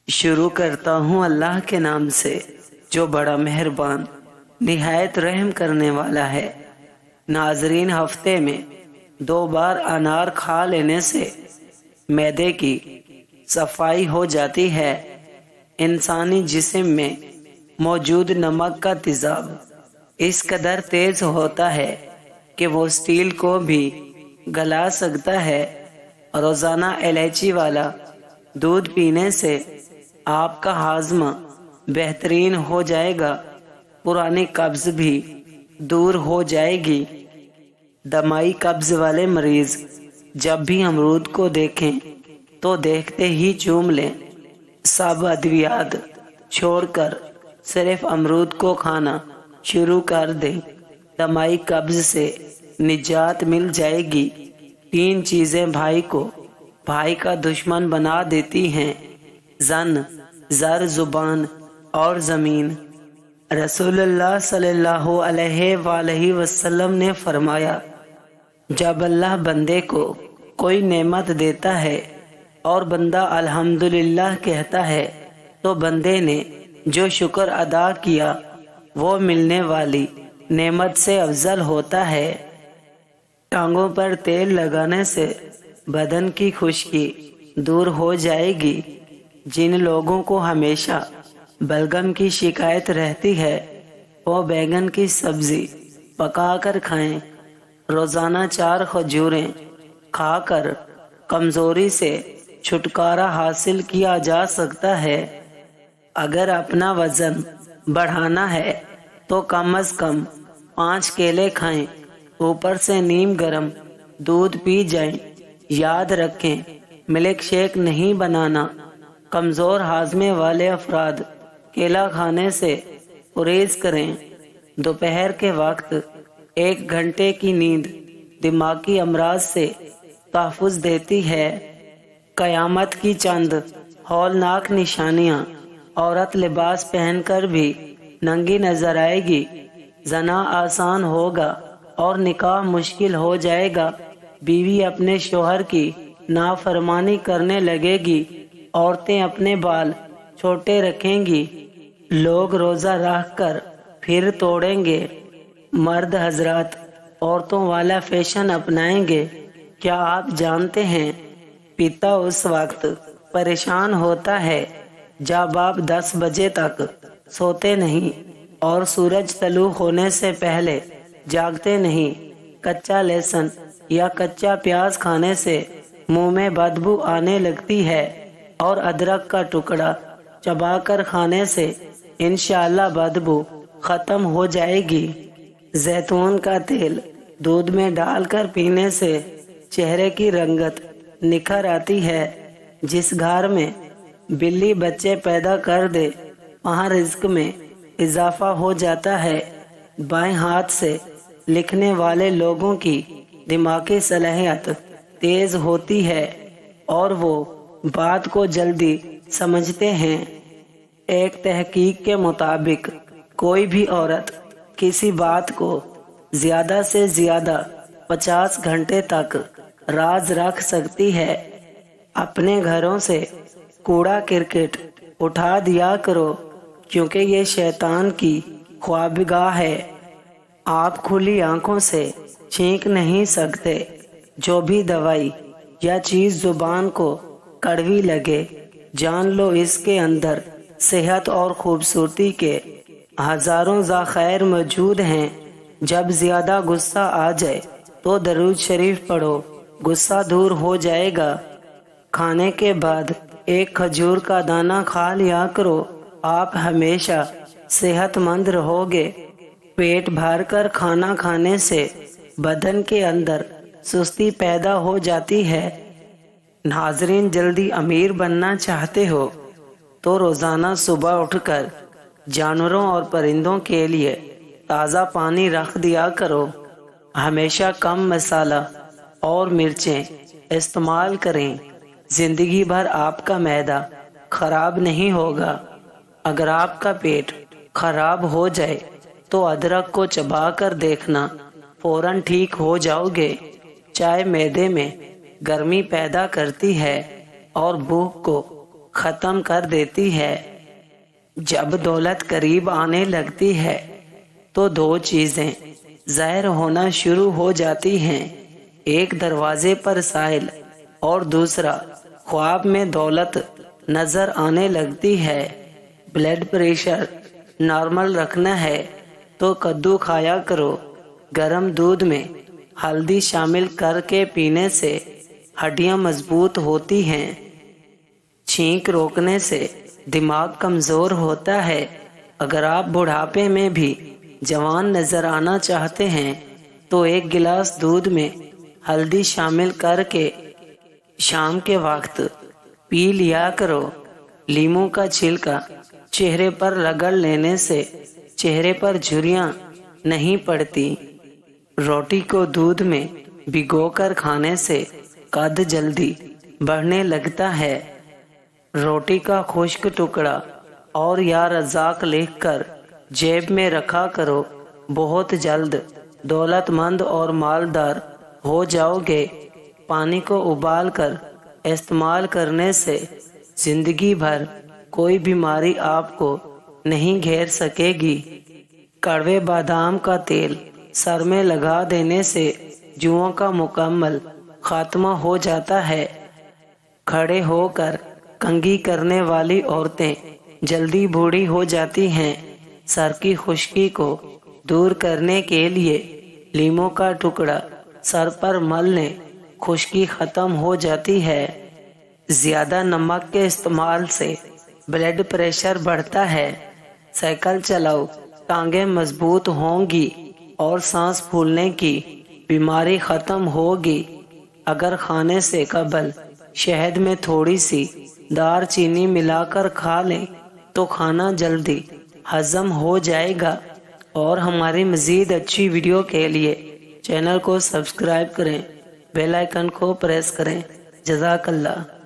شروع کرتا ہوں اللہ کے نام سے جو بڑا مہربان نہایت رحم کرنے والا ہے۔ ناظرین، ہفتے میں 2 بار انار کھا لینے سے معدے کی صفائی ہو جاتی ہے۔ انسانی جسم میں موجود نمک کا تیزاب اس قدر تیز ہوتا ہے کہ وہ اسٹیل کو بھی گلا سکتا ہے۔ روزانہ الائچی والا دودھ پینے سے آپ کا ہاضمہ بہترین ہو جائے گا، پرانی قبض بھی دور ہو جائے گی۔ دمائی قبض والے مریض جب بھی امرود کو دیکھیں تو دیکھتے ہی چوم لیں۔ سب ادویات چھوڑ کر صرف امرود کو کھانا شروع کر دیں، دمائی قبض سے نجات مل جائے گی۔ 3 چیزیں بھائی کو بھائی کا دشمن بنا دیتی ہیں: زن، زر، زبان اور زمین۔ رسول اللہ صلی اللہ علیہ وآلہ وسلم نے فرمایا، جب اللہ بندے کو کوئی نعمت دیتا ہے اور بندہ الحمدللہ کہتا ہے تو بندے نے جو شکر ادا کیا وہ ملنے والی نعمت سے افضل ہوتا ہے۔ ٹانگوں پر تیل لگانے سے بدن کی خشکی دور ہو جائے گی۔ جن لوگوں کو ہمیشہ بلغم کی شکایت رہتی ہے وہ بیگن کی سبزی پکا کر کھائیں۔ روزانہ 4 کھجوریں کھا کر کمزوری سے چھٹکارا حاصل کیا جا سکتا ہے۔ اگر اپنا وزن بڑھانا ہے تو کم از کم 5 کیلے کھائیں، اوپر سے نیم گرم دودھ پی جائیں۔ یاد رکھیں، ملک شیک نہیں بنانا۔ کمزور ہاضمے والے افراد کیلا کھانے سے پرہیز کریں۔ دوپہر کے وقت 1 گھنٹے کی نیند دماغی امراض سے تحفظ دیتی ہے۔ قیامت کی چند ہولناک نشانیاں: عورت لباس پہن کر بھی ننگی نظر آئے گی، زنا آسان ہوگا اور نکاح مشکل ہو جائے گا، بیوی اپنے شوہر کی نافرمانی کرنے لگے گی، عورتیں اپنے بال چھوٹے رکھیں گی، لوگ روزہ رکھ کر پھر توڑیں گے، مرد حضرات عورتوں والا فیشن اپنائیں گے۔ کیا آپ جانتے ہیں پتا اس وقت پریشان ہوتا ہے جب آپ 10 بجے تک سوتے نہیں اور سورج طلوع ہونے سے پہلے جاگتے نہیں۔ کچا لہسن یا کچا پیاز کھانے سے منہ میں بدبو آنے لگتی ہے اور ادرک کا ٹکڑا چبا کر کھانے سے انشاءاللہ بدبو ختم ہو جائے گی۔ زیتون کا تیل دودھ میں ڈال کر پینے سے چہرے کی رنگت نکھر آتی ہے۔ جس گھر میں بلی بچے پیدا کر دے وہاں رزق میں اضافہ ہو جاتا ہے۔ بائیں ہاتھ سے لکھنے والے لوگوں کی دماغی صلاحیت تیز ہوتی ہے اور وہ بات کو جلدی سمجھتے ہیں۔ ایک تحقیق کے مطابق کوئی بھی عورت کسی بات کو زیادہ سے زیادہ 50 گھنٹے تک راز رکھ سکتی ہے۔ اپنے گھروں سے کوڑا کرکٹ اٹھا دیا کرو کیونکہ یہ شیطان کی خوابگاہ ہے۔ آپ کھلی آنکھوں سے چھینک نہیں سکتے۔ جو بھی دوائی یا چیز زبان کو کڑوی لگے جان لو اس کے اندر صحت اور خوبصورتی کے ہزاروں ذخائر موجود ہیں۔ جب زیادہ غصہ آ جائے تو درود شریف پڑھو، غصہ دور ہو جائے گا۔ کھانے کے بعد 1 کھجور کا دانہ کھا لیا کرو، آپ ہمیشہ صحت مند رہو گے۔ پیٹ بھر کر کھانا کھانے سے بدن کے اندر سستی پیدا ہو جاتی ہے۔ ناظرین، جلدی امیر بننا چاہتے ہو تو روزانہ صبح اٹھ کر جانوروں اور پرندوں کے لیے تازہ پانی رکھ دیا کرو۔ ہمیشہ کم مسالہ اور مرچیں استعمال کریں۔ زندگی بھر آپ کا معدہ خراب نہیں ہوگا۔ اگر آپ کا پیٹ خراب ہو جائے تو ادرک کو چبا کر دیکھنا، فوراً ٹھیک ہو جاؤ گے۔ چائے معدے میں گرمی پیدا کرتی ہے اور بھوک کو ختم کر دیتی ہے۔ جب دولت قریب آنے لگتی ہے تو دو چیزیں ظاہر ہونا شروع ہو جاتی ہیں، ایک دروازے پر سائل اور دوسرا خواب میں دولت نظر آنے لگتی ہے۔ بلڈ پریشر نارمل رکھنا ہے تو کدو کھایا کرو۔ گرم دودھ میں ہلدی شامل کر کے پینے سے ہڈیاں مضبوط ہوتی ہیں۔ چھینک روکنے سے دماغ کمزور ہوتا ہے۔ اگر آپ بڑھاپے میں بھی جوان نظر آنا چاہتے ہیں تو ایک گلاس دودھ میں ہلدی شامل کر کے شام کے وقت پی لیا کرو۔ لیموں کا چھلکا چہرے پر رگڑ لینے سے چہرے پر جھریاں نہیں پڑتی۔ روٹی کو دودھ میں بھگو کر کھانے سے قد جلدی بڑھنے لگتا ہے۔ روٹی کا خشک ٹکڑا اور یا رزاق لکھ کر جیب میں رکھا کرو، بہت جلد دولت مند اور مالدار ہو جاؤ گے۔ پانی کو ابال کر استعمال کرنے سے زندگی بھر کوئی بیماری آپ کو نہیں گھیر سکے گی۔ کڑوے بادام کا تیل سر میں لگا دینے سے جوؤں کا مکمل خاتمہ ہو جاتا ہے۔ کھڑے ہو کر کنگھی کرنے والی عورتیں جلدی بوڑھی ہو جاتی ہیں۔ سر کی خشکی کو دور کرنے کے لیے لیموں کا ٹکڑا سر پر ملنے خشکی ختم ہو جاتی ہے۔ زیادہ نمک کے استعمال سے بلڈ پریشر بڑھتا ہے۔ سائیکل چلاؤ، ٹانگیں مضبوط ہوں گی اور سانس پھولنے کی بیماری ختم ہوگی۔ اگر کھانے سے قبل شہد میں تھوڑی سی دار چینی ملا کر کھا لیں تو کھانا جلدی ہضم ہو جائے گا۔ اور ہماری مزید اچھی ویڈیو کے لیے چینل کو سبسکرائب کریں، بیل آئیکن کو پریس کریں۔ جزاک اللہ۔